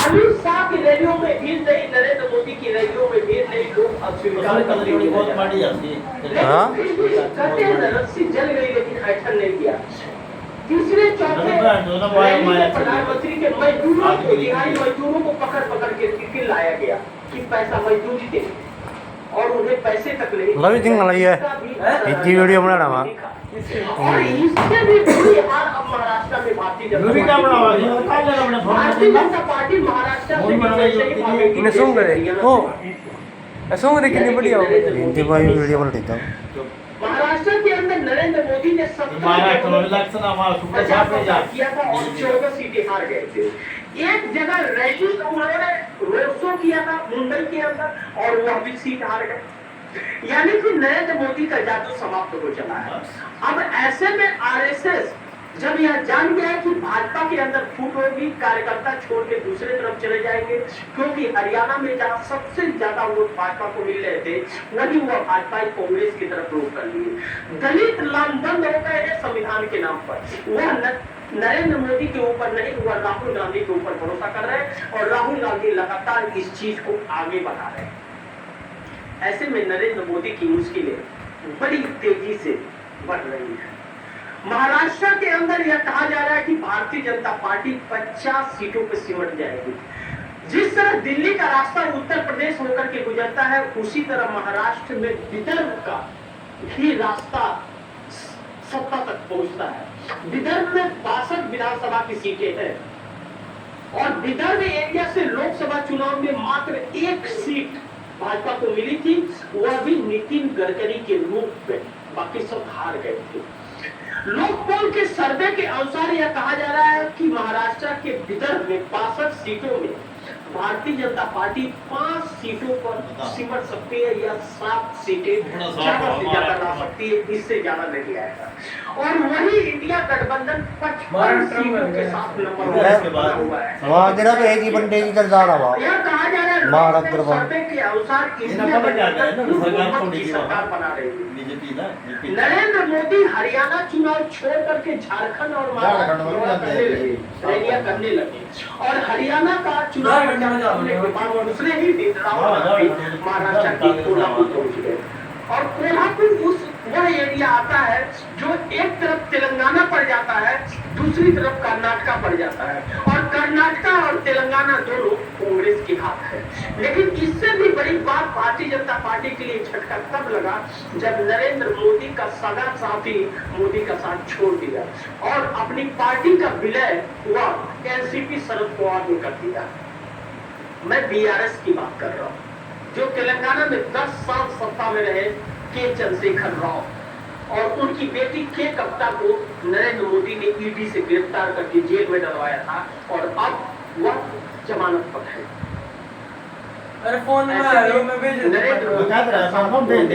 अमित शाह की रैलियों में भीड़ नहीं, नरेंद्र मोदी की रैलियों में भीड़ नहीं, लोग अस्वीकार करते हैं। बहुत माड़ी जाती है। हाँ? कहते हैं ना, रस्सी जल गई लेकिन ऐठन नहीं किया। तीसरे चौथे रैली में प्रधानमंत्री के मजदूरों को, दिहाड़ी मजदूरों को पकड़ पकड़ के टिफिन लाया गया कि पैसा मजदूरी दे, और उन्हें पैसे तक नहीं। मैं भी चिंगा लाई है इतनी वीडियो बनाना वा और इससे भी बुरी हाल अब महाराष्ट्र में भारतीय जनता पार्टी महाराष्ट्र से इन्हें सुन करे ओ सुन करे कितनी बढ़िया हो हिंदी में वीडियो बना देता हूँ। महाराष्ट्र के अंदर नरेंद्र मोदी ने किया था और 14 सीटें हार गए थे। एक जगह रैली उन्होंने रोड शो किया था मुंबई के अंदर और वह भी सीट हार गए। यानी कि नरेंद्र मोदी का जादू समाप्त हो चला है। अब ऐसे में आरएसएस जब यह जान गया है कि भाजपा के अंदर फूट होगी, कार्यकर्ता छोड़ के दूसरे तरफ चले जाएंगे, क्योंकि हरियाणा में जहां सबसे ज्यादा वोट भाजपा को मिल रहे थे वही वह भाजपा कांग्रेस की तरफ रुख कर लिए। दलित लामबंद हो गए हैं संविधान के नाम पर। वह नरेंद्र मोदी के ऊपर नहीं, वह राहुल गांधी के ऊपर भरोसा कर रहे हैं और राहुल गांधी लगातार इस चीज को आगे बढ़ा रहे हैं। ऐसे में नरेंद्र मोदी की मुश्किलें बड़ी तेजी से बढ़ रही है। महाराष्ट्र के अंदर यह कहा जा रहा है कि भारतीय जनता पार्टी 50 सीटों पर सिमट जाएगी। जिस तरह दिल्ली का रास्ता उत्तर प्रदेश होकर के गुजरता है, उसी तरह महाराष्ट्र में विदर्भ का भी रास्ता सत्ता तक पहुंचता है। विदर्भ में 62 विधानसभा की सीटें हैं और विदर्भ एरिया से लोकसभा चुनाव में मात्र एक सीट भाजपा को मिली थी, वह भी नितिन गडकरी के रूप में, बाकी सब हार गए थे। लोकपाल के सर्वे के अनुसार यह कहा जा रहा है कि महाराष्ट्र के विदर्भ में 62 सीटों में भारतीय जनता पार्टी 5 सीटों पर सिमट सकती है या 7 सीटें ज्यादा से ज्यादा ला सकती है, इससे ज्यादा नहीं आएगा। और वही इंडिया गठबंधन 55 सीटों के साथ नंबर हुआ है। वहाँ जरा एक ही बंदे की किरदार है वहाँ यह कहा जा रहा है महाराष्ट्र सर्वे के अनुसार इंडिया गठबंधन की सरकार बना रही है। नरेंद्र मोदी हरियाणा चुनाव छोड़ करके झारखंड और महाराष्ट्र रैलियां करने लगे और हरियाणा का चुनाव दूसरे ही दिन राहुल गांधी महाराष्ट्र के कोल्हापुर पहुंच गए। और कोल्हापुर वह एरिया आता है जो एक तरफ तेलंगाना पड़ जाता है, दूसरी तरफ कर्नाटका पड़ जाता है और कर्नाटका और तेलंगाना दोनों कांग्रेस के हाथ है। लेकिन इससे भी बड़ी बात भारतीय जनता पार्टी के लिए झटका तब लगा जब नरेंद्र मोदी का सगा साथी मोदी का साथ छोड़ दिया और अपनी पार्टी का विलय वह एनसीपी शरद पवार ने कर दिया। मैं बीआरएस की बात कर रहा हूँ, जो तेलंगाना में 10 साल सत्ता में रहे के चंद्रशेखर राव और उनकी बेटी के कप्ता को नरेंद्र मोदी ने ईडी से गिरफ्तार करके जेल में डलवाया था और अब वह जमानत पर है। अरे फोन में आ रही हूं मैं भेज नरेंद्र मोदी